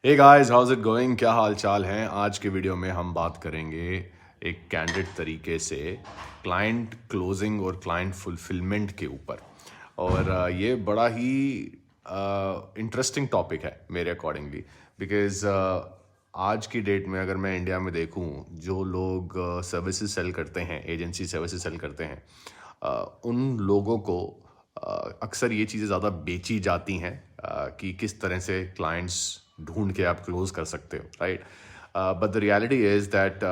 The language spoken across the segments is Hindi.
Hey guys, how's it going? क्या हाल चाल हैं? आज के वीडियो में हम बात करेंगे एक कैंडिड तरीके से क्लाइंट क्लोजिंग और क्लाइंट फुलफिलमेंट के ऊपर। और ये बड़ा ही इंटरेस्टिंग टॉपिक है मेरे अकॉर्डिंगली, बिकॉज आज की डेट में अगर मैं इंडिया में देखूं, जो लोग सर्विसेज सेल करते हैं, एजेंसी सर्विसेज सेल करते हैं, उन लोगों को अक्सर ये चीज़ें ज़्यादा बेची जाती हैं कि किस तरह से क्लाइंट्स ढूंढ के आप क्लोज कर सकते हो, right? But the reality is that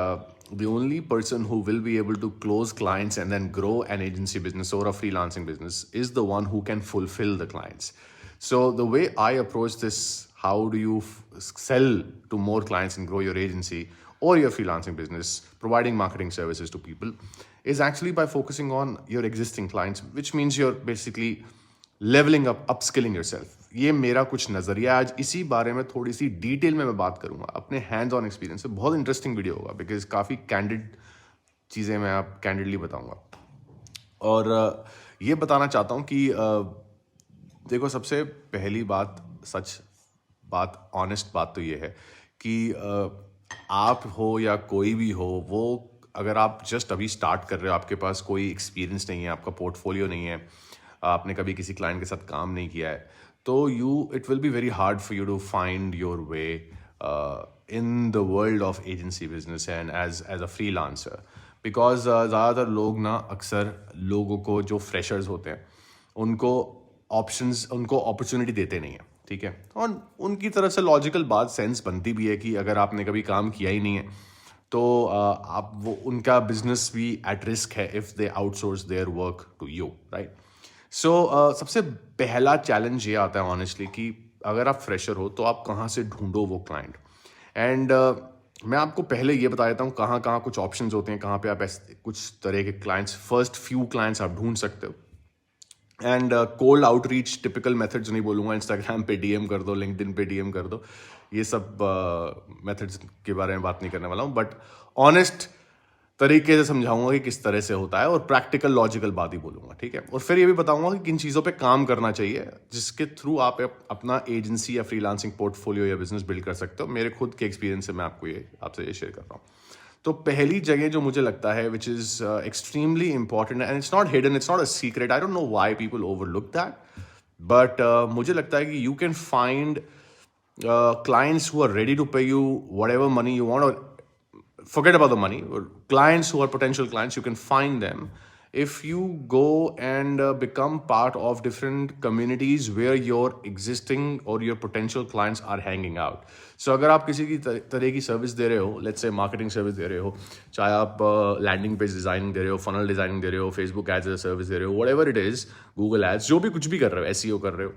the only person who will be able to close clients and then grow an agency business or a freelancing business is the one who can fulfill the clients. So the way I approach this, how do you sell to more clients and grow your agency or your freelancing business, providing marketing services to people, is actually by focusing on your existing clients, which means you're basically levelling up, upskilling yourself. ये मेरा कुछ नज़रिया। आज इसी बारे में थोड़ी सी डिटेल में मैं बात करूंगा अपने हैंड्स ऑन एक्सपीरियंस से। बहुत इंटरेस्टिंग वीडियो होगा बिकॉज काफ़ी कैंडिड चीज़ें मैं आप कैंडिडली बताऊंगा। और ये बताना चाहता हूँ कि देखो, सबसे पहली बात, सच बात, ऑनेस्ट बात तो ये है कि आप हो या कोई भी हो, वो अगर आप जस्ट अभी स्टार्ट कर रहे हो, आपके पास कोई एक्सपीरियंस नहीं है, आपका पोर्टफोलियो नहीं है, आपने कभी किसी क्लाइंट के साथ काम नहीं किया है, तो it will be very hard for you to find your way in the world of agency business and as a freelancer. Because ज़्यादातर लोग ना, अक्सर लोगों को, जो फ्रेशर्स होते हैं, उनको अपॉर्चुनिटी देते नहीं है, ठीक है? और उनकी तरफ से लॉजिकल बात, सेंस बनती भी है कि अगर आपने कभी काम किया ही नहीं है तो आप वो उनका बिजनेस भी एट रिस्क है if they outsource their work to you, right? So सबसे पहला चैलेंज ये आता है ऑनेस्टली कि अगर आप फ्रेशर हो तो आप कहाँ से ढूंढो वो क्लाइंट। एंड मैं आपको पहले ये बता देता हूँ कहाँ कहाँ कुछ ऑप्शंस होते हैं, कहाँ पे आप ऐसे कुछ तरह के क्लाइंट्स, फर्स्ट फ्यू क्लाइंट्स आप ढूंढ सकते हो। And cold outreach, typical methods नहीं बोलूँगा, इंस्टाग्राम पे डीएम कर दो, लिंक्डइन पे डीएम कर दो, ये सब मेथड्स के बारे में बात नहीं करने वाला हूँ, बट ऑनेस्ट तरीके से समझाऊंगा कि किस तरह से होता है, और प्रैक्टिकल लॉजिकल बात ही बोलूंगा, ठीक है? और फिर ये भी बताऊंगा कि किन चीज़ों पे काम करना चाहिए जिसके थ्रू आप अपना एजेंसी या फ्रीलांसिंग पोर्टफोलियो या बिजनेस बिल्ड कर सकते हो। मेरे खुद के एक्सपीरियंस से मैं आपको आपसे ये शेयर कर रहा हूँ। तो पहली जगह जो मुझे लगता है, which is extremely important and it's not hidden, it's not a secret, I don't know why people overlook that, but मुझे लगता है कि you can find clients who are ready to pay you whatever money you want, or forget about the money, or clients who are potential clients, you can find them if you go and become part of different communities where your existing or your potential clients are hanging out. So अगर आप किसी की तरह की सर्विस दे रहे हो, let's say मार्केटिंग सर्विस दे रहे हो, चाहे आप लैंडिंग पेज डिजाइनिंग दे रहे हो, फनल डिजाइनिंग दे रहे हो, फेसबुक एड्स एज सर्विस दे रहे हो, whatever it is, Google ads, जो भी कुछ भी कर रहे हो, एसईओ कर रहे हो,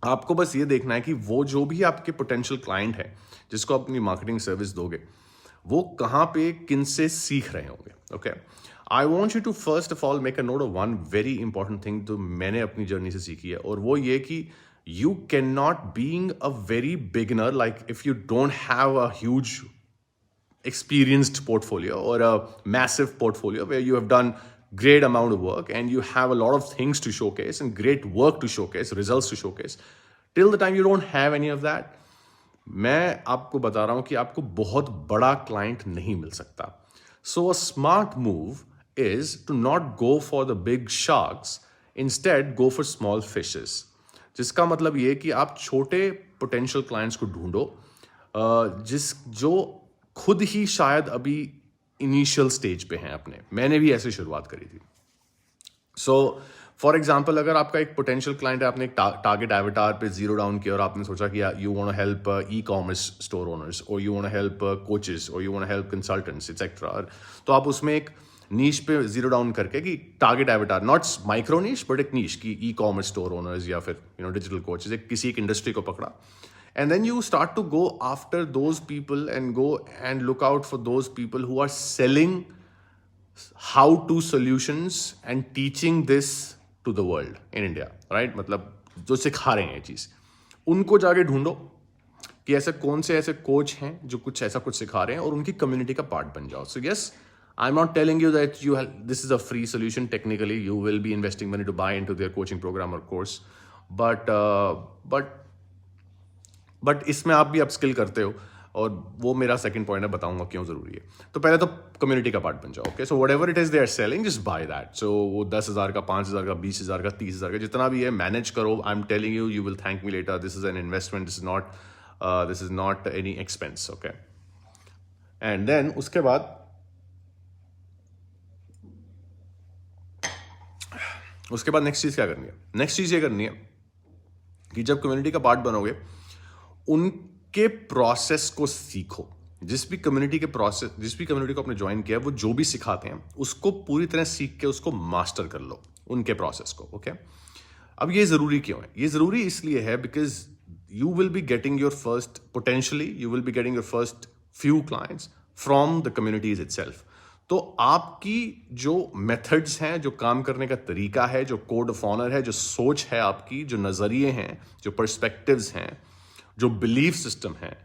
आपको बस ये देखना है कि वो जो भी आपके पोटेंशियल क्लाइंट है जिसको आप अपनी मार्केटिंग सर्विस दोगे, वो कहाँ पे किन से सीख रहे होंगे। Okay, I want you to first of all make a note of one very important thing जो मैंने अपनी जर्नी से सीखी है, और वो ये कि you can not, being a very beginner, like if you don't have a huge experienced portfolio or a massive portfolio where you have done great amount of work and you have a lot of things to showcase and great work to showcase, results to showcase, till the time you don't have any of that, मैं आपको बता रहा हूं कि आपको बहुत बड़ा क्लाइंट नहीं मिल सकता। So a smart move is to not go for the big sharks, instead go for small fishes. जिसका मतलब ये कि आप छोटे पोटेंशियल क्लाइंट्स को ढूंढो जो खुद ही शायद अभी इनिशियल स्टेज पे हैं अपने। मैंने भी ऐसे शुरुआत करी थी। सो फॉर एग्जाम्पल, अगर आपका एक पोटेंशियल क्लाइंट है, आपने एक टारगेट एवेटार पे जीरो डाउन किया और आपने सोचा कि you want to help e commerce store owners, और you want to help coaches, और you want to help consultants etcetera, तो आप उसमें एक नीश पे जीरो डाउन करके कि target avatar, not micro niche but एक नीश की ई कॉमर्स स्टोर ओनर्स या फिर डिजिटल कोचेस, एक किसी एक इंडस्ट्री को पकड़ा, and then you start to go after those people and go and look out for those people who are selling how to solutions and teaching this to the world in India, right? मतलब जो सिखा रहे हैं ये चीज़, उनको जाके ढूंढो कि ऐसे कौन से ऐसे कोच हैं जो कुछ ऐसा कुछ सिखा रहे हैं, और उनकी कम्युनिटी का पार्ट बन जाओ। So yes, I'm not telling you that this is a free solution. Technically, you will be investing money to buy into their coaching program or course, but but इसमें आप भी अपस्किल करते हो, और वो मेरा सेकंड पॉइंट है, बताऊंगा क्यों जरूरी है। तो पहले तो कम्युनिटी का पार्ट बन जाओ। Okay, so whatever it is they are selling, just buy that. सो वो 10,000 का, 5,000 का, 20,000 का, 30,000 का, जितना भी है मैनेज करो। I am telling you, you will thank me later. This is an investment, this is not any expense. Okay, and then उसके बाद नेक्स्ट चीज क्या करनी है? नेक्स्ट चीज ये करनी है कि जब कम्युनिटी का पार्ट बनोगे, उनके प्रोसेस को सीखो। जिस भी कम्युनिटी को आपने ज्वाइन किया, वो जो भी सिखाते हैं उसको पूरी तरह सीख के उसको मास्टर कर लो, उनके प्रोसेस को। ओके, अब ये जरूरी क्यों है? ये जरूरी इसलिए है because you will be getting your first, potentially you will be getting your first few clients from the communities itself. तो आपकी जो मेथड्स हैं, जो काम करने का तरीका है, जो कोड ऑफ ऑनर है, जो सोच है आपकी, जो नजरिए हैं, जो पर्सपेक्टिव्स हैं, जो बिलीफ सिस्टम है,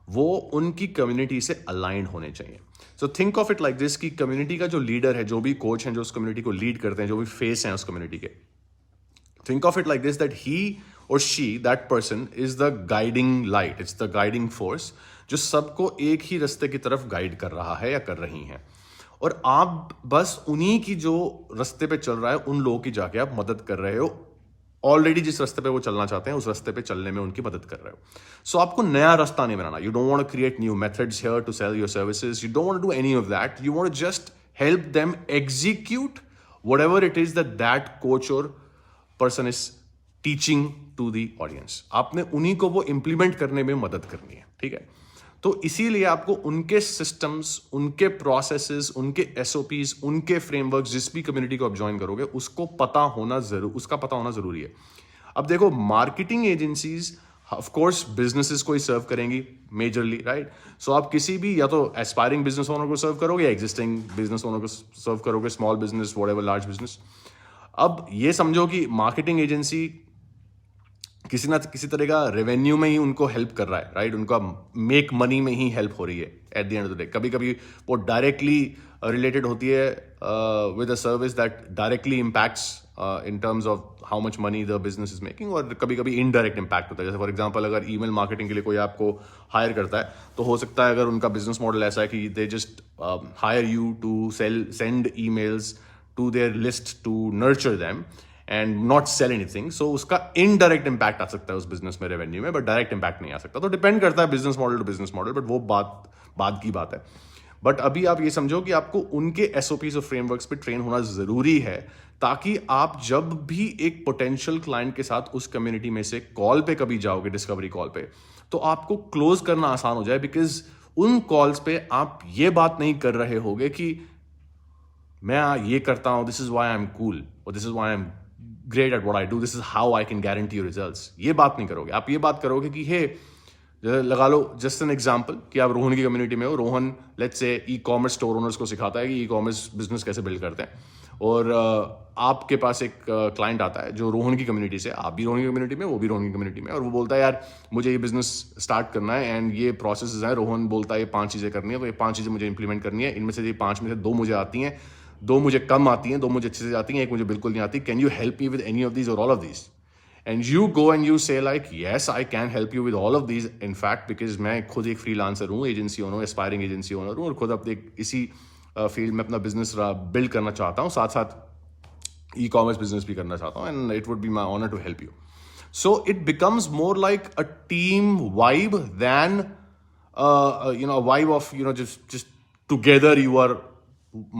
वो उनकी कम्युनिटी से अलाइंड होने चाहिए। So think of it like this कि कम्युनिटी का जो लीडर है, जो भी कोच हैं जो उस कम्युनिटी को लीड करते हैं, जो भी फेस हैं उस कम्युनिटी के, think of it like this, that he or she, that person is the guiding light, it's the guiding force जो सबको एक ही रास्ते की तरफ गाइड कर रहा है या कर रही हैं। और आप बस उन्हीं की जो रास्ते पे चल रहा है, उन लोगों की जाके आप मदद कर रहे हो। ऑलरेडी जिस रास्ते पे वो चलना चाहते हैं, उस रास्ते पे चलने में उनकी मदद कर रहे हो। सो आपको नया रास्ता नहीं बनाना। You don't want to create new methods here to sell your services, you don't want to do any of that. You want to just help them execute whatever it is that coach or person is teaching to the audience. आपने उन्हीं को वो इंप्लीमेंट करने में मदद करनी है, ठीक है? तो इसीलिए आपको उनके सिस्टम्स, उनके प्रोसेसेस, उनके एसओपीज, उनके फ्रेमवर्क, जिस भी कम्युनिटी को आप ज्वाइन करोगे उसका पता होना जरूरी है। अब देखो, marketing agencies of course businesses को ही सर्व करेंगी मेजरली, राइट? सो आप किसी भी, या तो एस्पायरिंग बिजनेस ओनर को सर्व करोगे या एग्जिस्टिंग बिजनेस ओनर को सर्व करोगे, small business, whatever, large business. अब ये समझो कि मार्केटिंग एजेंसी किसी ना किसी तरह का रेवेन्यू में ही उनको हेल्प कर रहा है, राइट? उनका मेक मनी में ही हेल्प हो रही है at the end of the day. कभी कभी वो डायरेक्टली रिलेटेड होती है with a service that directly impacts in terms of how much money the business is making, और कभी कभी इनडायरेक्ट इम्पैक्ट होता है। जैसे फॉर एग्जांपल, अगर ईमेल मार्केटिंग के लिए कोई आपको हायर करता है, तो हो सकता है अगर उनका बिजनेस मॉडल ऐसा है कि they just hire you to send emails to their list to nurture them and not sell anything, so उसका indirect impact आ सकता है उस बिजनेस में, रेवेन्यू में, बट डायरेक्ट इम्पैक्ट नहीं आ सकता। तो डिपेंड करता है business model to business model, but वो बात की बात है। बट अभी आप ये समझो कि आपको उनके एसओपीज और फ्रेमवर्क्स पे ट्रेन होना जरूरी है, ताकि आप जब भी एक पोटेंशियल क्लाइंट के साथ उस कम्युनिटी में से कॉल पे कभी जाओगे, डिस्कवरी कॉल पे, तो आपको क्लोज करना आसान हो जाए। बिकॉज उन कॉल्स पे आप ये बात नहीं कर रहे होगे कि मैं ये करता हूं, this is why I am cool, और this is why I am great at what I do, this is how I can guarantee your results. ये बात नहीं करोगे। आप ये बात करोगे कि हे, लगा लो जस्ट एन एग्जांपल कि आप रोहन की कम्युनिटी में हो। Rohan let's say E commerce store owners को सिखाता है कि ई कॉमर्स बिजनेस कैसे बिल्ड करते हैं, और आपके पास एक क्लाइंट आता है जो रोहन की कम्युनिटी से, आप भी रोहन की कम्युनिटी में, वो भी रोहन की कम्युनिटी में, और वो बोलता है यार मुझे ये बिजनेस स्टार्ट करना है एंड ये प्रोसेस है। रोहन बोलता है ये 5 चीज़ें करनी है, तो ये 5 चीज़ें मुझे इंप्लीमेंट करनी है। इनमें से ये 5 में से 2 मुझे आती हैं, 2 मुझे कम आती हैं, 2 मुझे अच्छे से आती हैं, 1 मुझे बिल्कुल नहीं आती। Can you help me with any of these or all of these? And you go and you say like yes I can help you with all of these. In fact because मैं खुद एक फ्रीलांसर हूँ, एजेंसी ओनर हूँ, एस्पायरिंग एजेंसी ओनर हूँ, और खुद अपने इसी फील्ड में अपना बिजनेस बिल्ड करना चाहता हूँ, साथ साथ ई कॉमर्स बिजनेस भी करना चाहता हूँ, and it would be my honour to help you. So it becomes more like a team vibe than a vibe of just together you are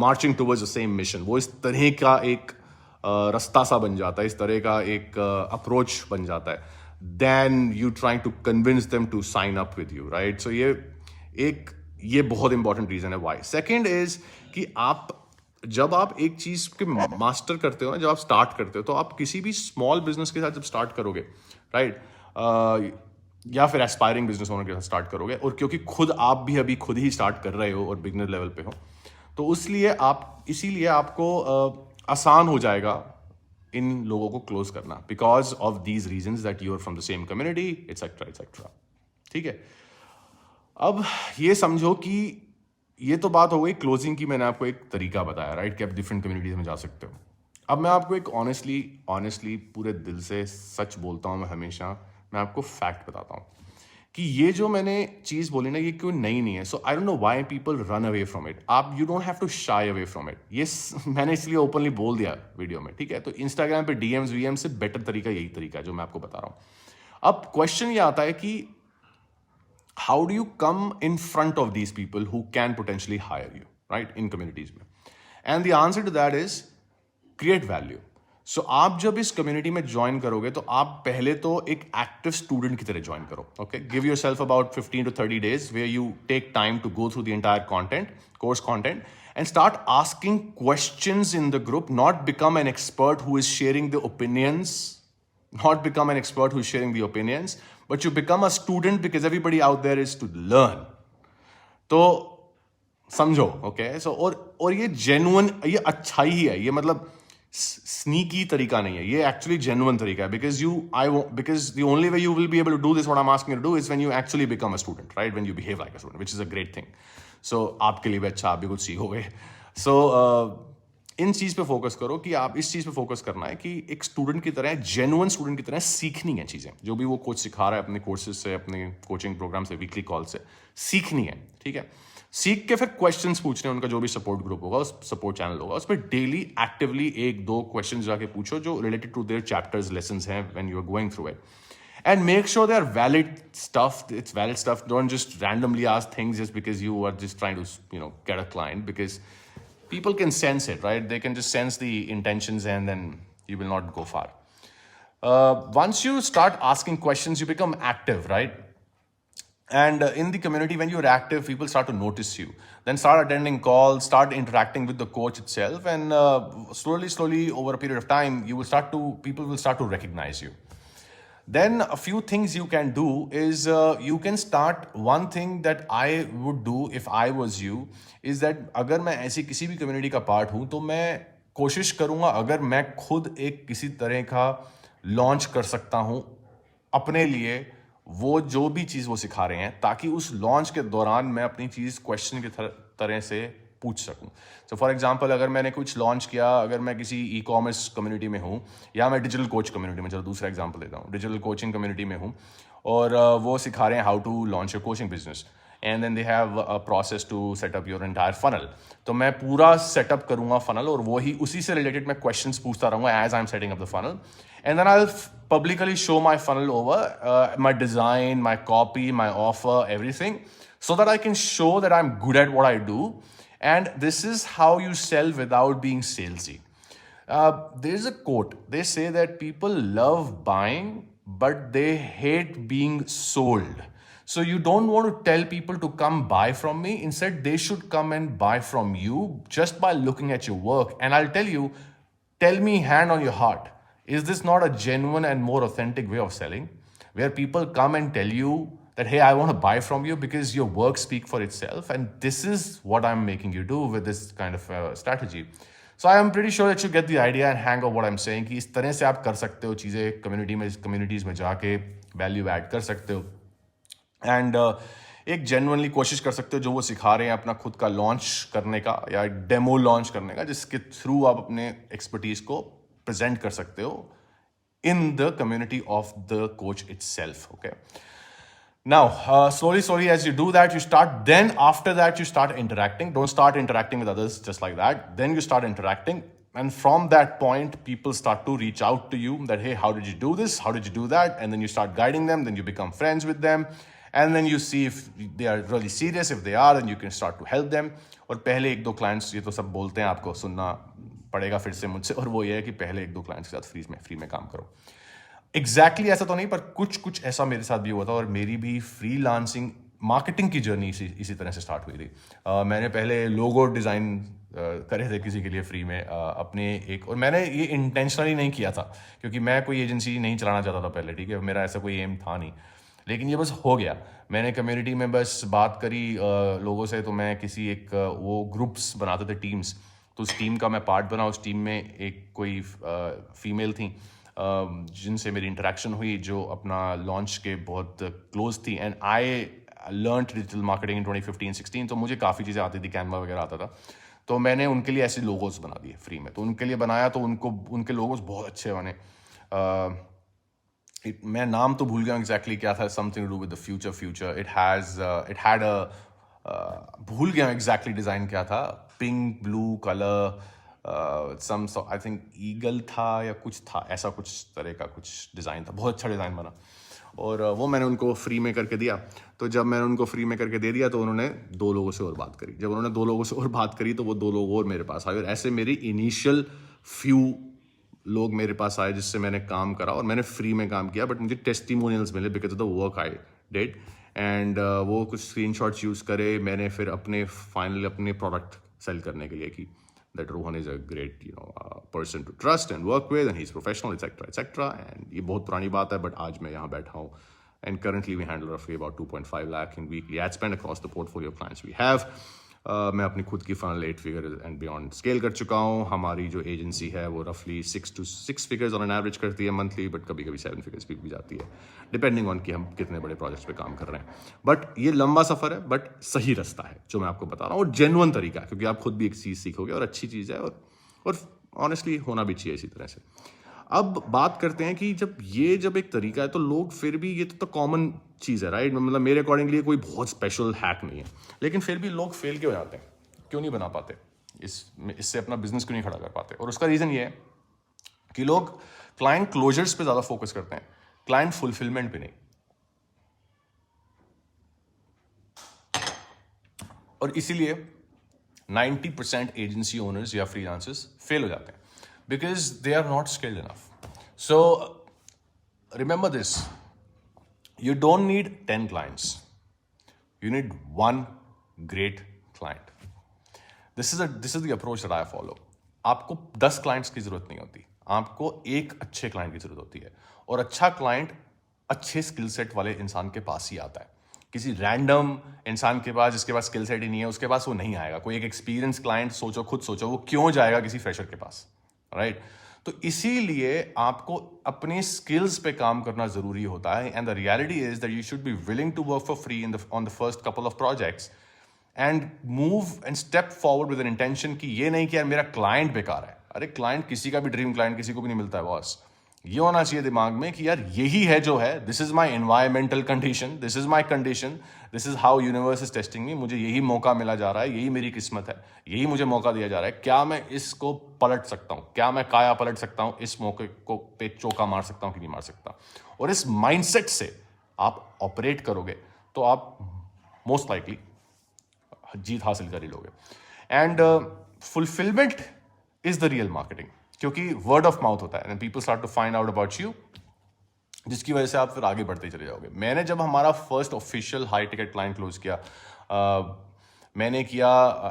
marching towards the same mission। वो इस तरह का एक रास्ता सा बन जाता है, इस तरह का एक अप्रोच बन जाता है, then you trying to convince them to sign up with you, right? So ये बहुत इंपॉर्टेंट रीजन है why। सेकेंड इज कि जब आप एक चीज के मास्टर करते हो ना, जब आप स्टार्ट करते हो, तो आप किसी भी स्मॉल बिजनेस के साथ जब स्टार्ट करोगे, राइट, या फिर एस्पायरिंग बिजनेस ओनर के साथ स्टार्ट करोगे, और क्योंकि आप भी अभी खुद ही स्टार्ट कर रहे हो और बिगनर लेवल पे हो, तो इसीलिए आपको आसान हो जाएगा इन लोगों को क्लोज करना, because of these reasons that you are from the same community, etcetera etcetera. ठीक है, अब ये समझो कि ये तो बात हो गई क्लोजिंग की, मैंने आपको एक तरीका बताया, राइट, कि आप डिफरेंट कम्युनिटीज में जा सकते हो। अब मैं आपको एक ऑनेस्टली पूरे दिल से सच बोलता हूँ, मैं आपको फैक्ट बताता हूँ कि ये जो मैंने चीज़ बोली ना, ये क्यों नई नहीं है. So I don't know why people run away from it. आप you don't have to shy away from it. ये मैंने इसलिए ओपनली बोल दिया वीडियो में, ठीक है. तो इंस्टाग्राम पे डीएम्स वीएम से बेटर तरीका यही तरीका है जो मैं आपको बता रहा हूँ. अब क्वेश्चन ये आता है कि how do you come in front of these people who can potentially hire you, right, in communities में. And the answer to that is create value. So आप जब इस कम्युनिटी में ज्वाइन करोगे तो आप पहले तो एक एक्टिव स्टूडेंट की तरह ज्वाइन करो. Okay, give your self about 15 to 30 days where you take time to go through the entire course content, and start asking questions in the group. Not become an expert who is sharing the opinions, but you become a student because everybody out there is to learn. तो समझो. ओके, सो और ये जेन्युइन, ये अच्छाई ही है. ये मतलब स्नीकी तरीका नहीं है, ये एक्चुअली जेन्युइन तरीका है. Because the only way you will be able to do this what I am asking you to do is when you actually become a student, right, when you behave like a student, which is a great thing. So आपके लिए भी अच्छा, आप भी कुछ सीखोगे. सो इन चीज़ पे फोकस करो कि आप इस चीज़ पे फोकस करना है कि एक स्टूडेंट की तरह, जेन्युइन स्टूडेंट की तरह सीखनी है चीज़ें. जो भी वो कोच सिखा रहा है अपने कोर्सेज से, अपने कोचिंग प्रोग्राम से, वीकली कॉल से सीखनी है, ठीक है. सीख के फिर क्वेश्चंस पूछने, उनका जो भी सपोर्ट ग्रुप होगा, उस सपोर्ट चैनल होगा, उस पर डेली एक्टिवली 1-2 क्वेश्चंस जाके पूछो जो related to their chapters, lessons हैं when you are going through it. And make sure they are valid stuff. It's valid stuff. Don't just randomly ask things just because you are just trying to, get a client, because people can sense it, right? They can just sense the intentions, and then you will not go far. Once you start asking questions, you become active, right? And in the community, when you're active, people start to notice you. Then start attending calls, start interacting with the coach itself, and slowly, over a period of time, people will start to recognize you. Then a few things you can do is you can start. One thing that I would do if I was you is that अगर मैं ऐसी किसी भी कम्युनिटी का पार्ट हूँ तो मैं कोशिश करूँगा, अगर मैं खुद एक किसी तरह का लॉन्च कर सकता हूँ अपने लिए, वो जो भी चीज़ वो सिखा रहे हैं, ताकि उस लॉन्च के दौरान मैं अपनी चीज़ क्वेश्चन की तरह से पूछ सकूं. सो फॉर एग्जांपल, अगर मैंने कुछ लॉन्च किया, अगर मैं किसी ई कॉमर्स कम्युनिटी में हूं, या मैं डिजिटल कोच कम्युनिटी में, चलो दूसरा एग्जांपल देता हूं, डिजिटल कोचिंग कम्युनिटी में हूं, और वो सिखा रहे हैं how to launch your coaching business, and then they have a process to setup your entire funnel. तो मैं पूरा सेटअप करूंगा फनल, और उसी से रिलेटेड मैं क्वेश्चंस पूछता रहूंगा as I am setting up the funnel. And then I'll publicly show my funnel over, my design, my copy, my offer, everything, so that I can show that I'm good at what I do. And this is how you sell without being salesy. There's a quote. They say that people love buying, but they hate being sold. So you don't want to tell people to come buy from me. Instead, they should come and buy from you just by looking at your work. And I'll tell me hand on your heart. Is this not a genuine and more authentic way of selling, where people come and tell you that, hey, I want to buy from you because your work speaks for itself, and this is what I'm making you do with this kind of strategy. So I am pretty sure that you get the idea and hang of what I'm saying, कि इस तरह से आप कर सकते हो चीज़ें कम्युनिटीज़ में जाके वैल्यू ऐड कर सकते हो, एंड एक जेन्युइनली कोशिश कर सकते हो जो वो सिखा रहे हैं अपना खुद का लॉन्च करने का, या डेमो लॉन्च करने का, जिसके थ्रू आप अपने एक्सपर्टीज़ को present कर सकते हो in the community of the coach itself. Okay. Now, slowly as you do that, then after that you start interacting. Don't start interacting with others just like that. Then you start interacting, and from that point, people start to reach out to you that, hey, how did you do this? How did you do that? And then you start guiding them. Then you become friends with them. And then you see if they are really serious. If they are, then you can start to help them. और पहले 1-2 clients, ये तो सब बोलते हैं, आपको सुनना पड़ेगा फिर से मुझसे, और वो ये है कि पहले 1-2 क्लाइंट्स के साथ फ्री में काम करो. एग्जैक्टली ऐसा तो नहीं, पर कुछ ऐसा मेरे साथ भी हुआ था, और मेरी भी फ्रीलांसिंग मार्केटिंग की जर्नी इसी तरह से स्टार्ट हुई थी. मैंने पहले लोगो डिज़ाइन करे थे किसी के लिए फ्री में, अपने एक, और मैंने ये इंटेंशनली नहीं किया था क्योंकि मैं कोई एजेंसी नहीं चलाना चाहता था पहले, ठीक है, मेरा ऐसा कोई एम था नहीं, लेकिन ये बस हो गया. मैंने कम्युनिटी में बस बात करी लोगों से, तो मैं किसी एक वो ग्रुप्स बनाते थे, टीम्स, तो उस टीम का मैं पार्ट बना. उस टीम में एक कोई फीमेल थी जिनसे मेरी इंटरेक्शन हुई, जो अपना लॉन्च के बहुत क्लोज थी, and I learned digital marketing in 2015-16. तो मुझे काफ़ी चीज़ें आती थी, कैनवा वगैरह आता था, तो मैंने उनके लिए ऐसे लोगोस बना दिए फ्री में. तो उनके लिए बनाया, तो उनके लोगोस बहुत अच्छे बने. मैं नाम तो भूल गया एग्जैक्टली क्या था, something to do with the future it had a भूल गया एग्जैक्टली डिज़ाइन क्या था, pink blue colour, some I think eagle था या कुछ था, ऐसा कुछ तरह का कुछ डिज़ाइन था, बहुत अच्छा डिज़ाइन बना। और वो मैंने उनको फ्री में करके दिया। तो जब मैंने उनको फ्री में करके दे दिया तो उन्होंने 2 लोगों से और बात करी। जब उन्होंने 2 लोगों से और बात करी तो वो 2 लोग और मेरे पास आए, और ऐसे मेरी इनिशियल फ्यू लोग मेरे पास आए जिससे मैंने काम करा, और मैंने फ्री में काम किया, बट मुझे टेस्टिमोनियल्स मिले because of the work I did. And वो कुछ स्क्रीनशॉट्स यूज़ करे मैंने, फिर अपने प्रोडक्ट सेल करने के लिए कि that Rohan is a great person to trust and work with and he's professional etc. And ये बहुत पुरानी बात है, बट आज मैं यहाँ बैठा हूँ, and currently we handle roughly about 2.5 lakh in weekly ad spend across the portfolio of clients we have. मैं अपनी खुद की funnel 8 figure and beyond scale कर चुका हूँ। हमारी जो एजेंसी है वो रफली 6 फिगर्स ऑन एन एवरेज करती है मंथली, बट कभी कभी 7 फिगर्स भी जाती है, डिपेंडिंग ऑन कि हम कितने बड़े प्रोजेक्ट्स पे काम कर रहे हैं। बट ये लंबा सफ़र है, बट सही रास्ता है जो मैं आपको बता रहा हूँ, और जेन्युइन तरीका है, क्योंकि आप खुद भी एक चीज़ सीखोगे और अच्छी चीज़ है, और ऑनेस्टली होना भी चाहिए इसी तरह से। अब बात करते हैं कि जब एक तरीका है तो लोग फिर भी, ये तो कॉमन चीज़ है राइट, मतलब मेरे अकॉर्डिंगली कोई बहुत स्पेशल हैक नहीं है, लेकिन फिर भी लोग फेल क्यों हो जाते हैं, क्यों नहीं बना पाते, इससे अपना बिजनेस क्यों नहीं खड़ा कर पाते। और उसका रीज़न ये है कि लोग क्लाइंट क्लोजर्स पे ज़्यादा फोकस करते हैं, क्लाइंट फुलफिलमेंट पे नहीं। और इसीलिए 90% एजेंसी ओनर्स या फ्रीलांसर्स फेल हो जाते हैं, because they are not skilled enough. So remember this, you don't need 10 clients, you need one great client. This is the approach that I follow. आपको 10 clients की जरूरत नहीं होती, आपको एक अच्छे client की जरूरत होती है, और अच्छा client अच्छे स्किल सेट वाले इंसान के पास ही आता है। किसी रैंडम इंसान के पास जिसके पास स्किल सेट ही नहीं है, उसके पास वो नहीं आएगा। कोई एक एक्सपीरियंस क्लाइंट खुद सोचो वो क्यों जाएगा किसी फ्रेशर के पास, राइट? तो इसीलिए आपको अपने स्किल्स पे काम करना जरूरी होता है, and the reality is that you should be willing to work for free on the first couple of projects and move and step forward with an intention कि ये नहीं कि यार मेरा क्लाइंट बेकार है। अरे क्लाइंट किसी का भी ड्रीम क्लाइंट किसी को भी नहीं मिलता है बॉस। ये होना चाहिए दिमाग में कि यार यही है जो है, this is my environmental condition, this is my condition, this is how universe is testing me, मुझे यही मौका मिला जा रहा है, यही मेरी किस्मत है, यही मुझे मौका दिया जा रहा है। क्या मैं इसको पलट सकता हूँ, क्या मैं काया पलट सकता हूँ, इस मौके को पे चौका मार सकता हूँ कि नहीं मार सकता। और इस माइंडसेट से आप ऑपरेट करोगे तो आप मोस्ट लाइकली जीत हासिल कर ही लोगे। And fulfilment is the real marketing, क्योंकि वर्ड ऑफ माउथ होता है and people start to find out about you, जिसकी वजह से आप फिर आगे बढ़ते चले जाओगे। मैंने जब हमारा first official high ticket client close किया, मैंने किया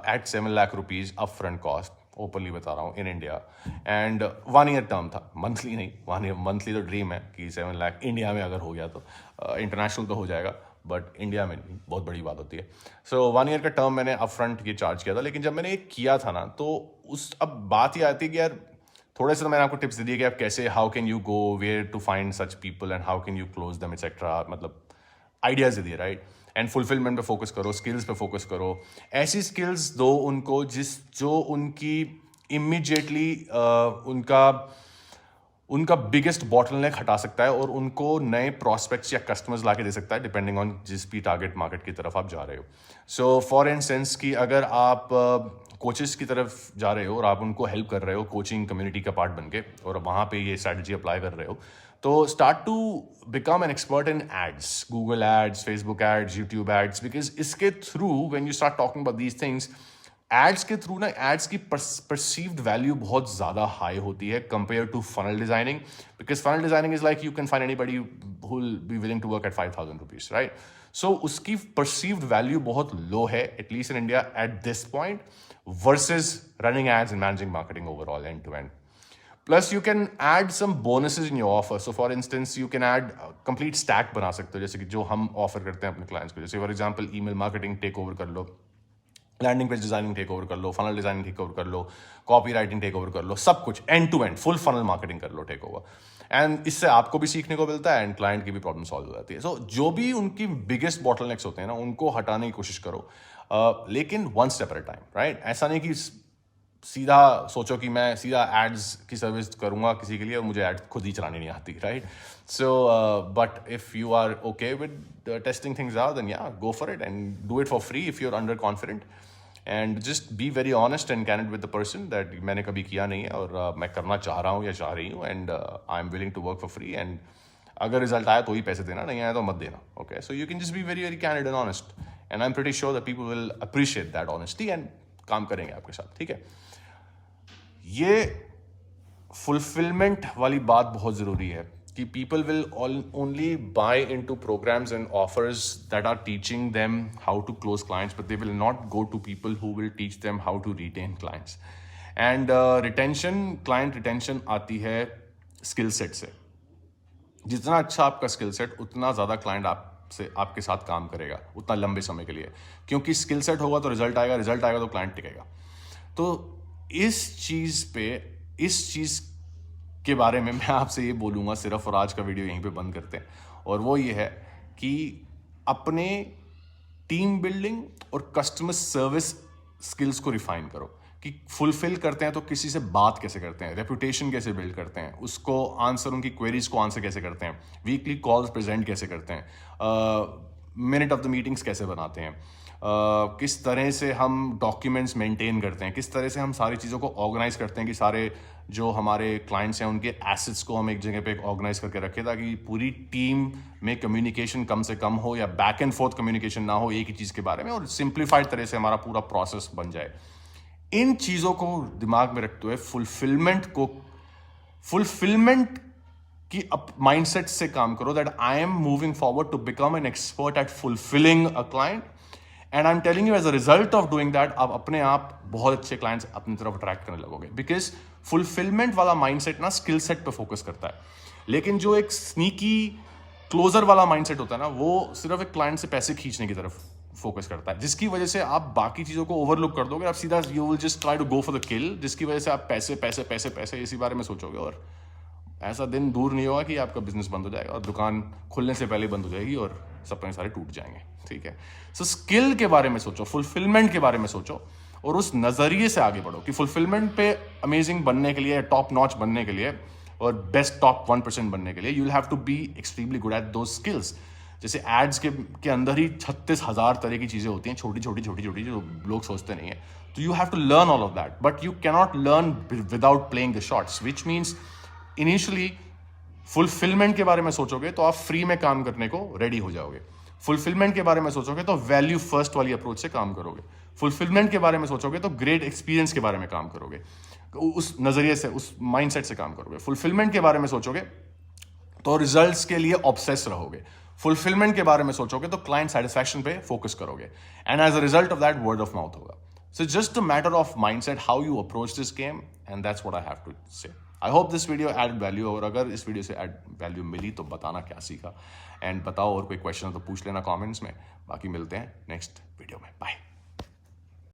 at 7 lakh rupees up front cost, openly बता रहा हूँ, in India, and 1 year term था, मंथली नहीं। 1 ईयर मंथली तो ड्रीम है कि 7 लाख इंडिया में अगर हो गया तो, इंटरनेशनल तो हो जाएगा बट इंडिया में नहीं, बहुत बड़ी बात होती है। सो 1 ईयर का टर्म मैंने अप फ्रंट ये चार्ज किया था। लेकिन जब मैंने ये किया था ना, तो अब बात ये आती है कि यार थोड़े से तो मैंने आपको टिप्स दे दिए कि आप कैसे, how can you go, where to find such people and how can you close them etcetera, मतलब आइडियाज दे दिए, राइट? एंड फुलफिलमेंट पे फोकस करो, स्किल्स पे फोकस करो, ऐसी स्किल्स दो उनको जो उनकी इमीडिएटली उनका बिगेस्ट बॉटलनेक हटा सकता है और उनको नए प्रॉस्पेक्ट्स या कस्टमर्स ला के दे सकता है, डिपेंडिंग ऑन जिस भी टारगेट मार्केट की तरफ आप जा रहे हो। सो फॉर इंस्टेंस कि अगर आप कोचेस की तरफ जा रहे हो और आप उनको हेल्प कर रहे हो कोचिंग कम्युनिटी का पार्ट बन के, और वहाँ पे ये स्ट्रैटेजी अप्लाई कर रहे हो, तो start to become an expert in ads, Google ads, Facebook ads, YouTube ads, because इसके through when you start talking about these things, ads के थ्रू ना एड्स की परसीव्ड वैल्यू बहुत ज़्यादा हाई होती है compared to funnel designing, because funnel designing is like you can find anybody who will be willing to work at 5,000 rupees, right? So उसकी परसीव्ड वैल्यू बहुत लो है, at least in India at this point, versus running ads and managing marketing overall end to end. Plus you can add some bonuses in your offer. So for instance, you can add a complete stack बना सकते हो, जैसे कि जो हम ऑफर करते हैं अपने क्लाइंट्स को। जैसे for example email marketing take over कर लो, landing page designing take over कर लो, फनल डिजाइनिंग टेक ओवर कर लो, कॉपी राइटिंग टेक ओवर कर लो, सब कुछ end to end full funnel marketing कर लो टेक ओवर। एंड इससे आपको भी सीखने को मिलता है एंड क्लाइंट की भी प्रॉब्लम सॉल्व हो जाती है। सो जो भी उनकी बिगेस्ट बॉटलनेक्स होते हैं ना, उनको हटाने की कोशिश करो, लेकिन one step at a time, right? ऐसा नहीं कि सीधा सोचो कि मैं सीधा एड्स की सर्विस करूंगा किसी के लिए और मुझे एड खुद ही चलानी नहीं आती, right? So but if you are okay with testing things out, then yeah go for it and do it for free if you are under confident, and just be very honest and candid with the person that मैंने कभी किया नहीं है और मैं करना चाह रहा हूँ या चाह रही हूँ, and I am willing to work for free, and अगर रिजल्ट आया तो ही पैसे देना, नहीं आया तो मत देना, okay? So you can just be very very candid and honest, and I am pretty sure that people will appreciate that honesty and काम करेंगे आपके साथ, ठीक है? ये फुलफिलमेंट वाली बात बहुत ज़रूरी है कि people will only buy into programmes and offers that are teaching them how to close clients, but they will not go to people who will teach them how to retain clients. And client retention आती है स्किल सेट से। जितना अच्छा आपका स्किल सेट, उतना ज़्यादा क्लाइंट आपसे आपके साथ काम करेगा उतना लंबे समय के लिए, क्योंकि स्किल सेट होगा तो रिजल्ट आएगा, रिजल्ट आएगा तो क्लाइंट टिकेगा। तो इस चीज़ के बारे में मैं आपसे ये बोलूँगा सिर्फ, और आज का वीडियो यहीं पे बंद करते हैं, और वो ये है कि अपने टीम बिल्डिंग और कस्टमर सर्विस स्किल्स को रिफाइन करो कि फुलफिल करते हैं तो किसी से बात कैसे करते हैं, रेपुटेशन कैसे बिल्ड करते हैं, उसको आंसर, उनकी क्वेरीज को आंसर कैसे करते हैं, वीकली कॉल्स प्रेजेंट कैसे करते हैं, मिनट ऑफ द मीटिंग्स कैसे बनाते हैं, किस तरह से हम डॉक्यूमेंट्स मेंटेन करते हैं, किस तरह से हम सारी चीज़ों को ऑर्गेनाइज करते हैं कि सारे जो हमारे क्लाइंट्स हैं उनके एसेट्स को हम एक जगह पे ऑर्गेनाइज करके रखें, ताकि पूरी टीम में कम्युनिकेशन कम से कम हो या बैक एंड फोर्थ कम्युनिकेशन ना हो एक ही चीज़ के बारे में, और सिंप्लीफाइड तरह से हमारा पूरा प्रोसेस बन जाए। इन चीज़ों को दिमाग में रखते हुए फुलफिलमेंट की माइंडसेट से काम करो, that I am moving forward to become an expert at fulfilling a client, and I am telling you as a result of doing that आप अपने आप बहुत अच्छे क्लाइंट्स अपनी तरफ अट्रैक्ट करने लगोगे, बिकॉज फुलफिलमेंट वाला माइंडसेट ना स्किल सेट पे फोकस करता है, लेकिन जो एक स्नीकी क्लोजर वाला माइंडसेट होता है ना, वो सिर्फ एक क्लाइंट से पैसे खींचने की तरफ फोकस करता है, जिसकी वजह से आप बाकी चीज़ों को ओवरलुक कर दोगे, आप सीधा you will just try to go for the kill, जिसकी वजह से आप पैसे पैसे पैसे पैसे इसी बारे में सोचोगे, और ऐसा दिन दूर नहीं होगा कि आपका बिजनेस बंद हो जाएगा और दुकान खुलने से पहले बंद हो जाएगी और सपने सारे टूट जाएंगे, ठीक है? सो स्किल के बारे में सोचो, फुलफिलमेंट के बारे में सोचो, और उस नज़रिए से आगे बढ़ो कि फुलफिलमेंट पे अमेजिंग बनने के लिए, टॉप नॉच बनने के लिए और बेस्ट टॉप 1% बनने के लिए you will have to be extremely good at दो स्किल्स। जैसे एड्स के अंदर ही 36,000 तरह की चीज़ें होती हैं, छोटी छोटी जो लोग सोचते नहीं है, तो you have to learn all of that, but you cannot learn without playing the shots, which means initially fulfilment के बारे में सोचोगे तो आप फ्री में काम करने को रेडी हो जाओगे, फुलफिलमेंट के बारे में सोचोगे तो वैल्यू फर्स्ट वाली अप्रोच से काम करोगे, फुलफिलमेंट के बारे में सोचोगे तो ग्रेट एक्सपीरियंस के बारे में काम करोगे, उस नज़रिए से, उस माइंडसेट से काम करोगे, फुलफिलमेंट के बारे में सोचोगे तो रिजल्ट्स के लिए ऑब्सेस रहोगे, फुलफिलमेंट के बारे में सोचोगे तो क्लाइंट सेटिस्फैक्शन पे फोकस करोगे, and as a result of that word of mouth होगा। So just a matter of mindset, how you approach this game, and that's what I have to say. I hope this video add value, और अगर इस वीडियो से एड वैल्यू मिली तो बताना क्या सीखा, एंड बताओ, और कोई क्वेश्चन हो तो पूछ लेना कमेंट्स में। बाकी मिलते हैं नेक्स्ट वीडियो में, बाय।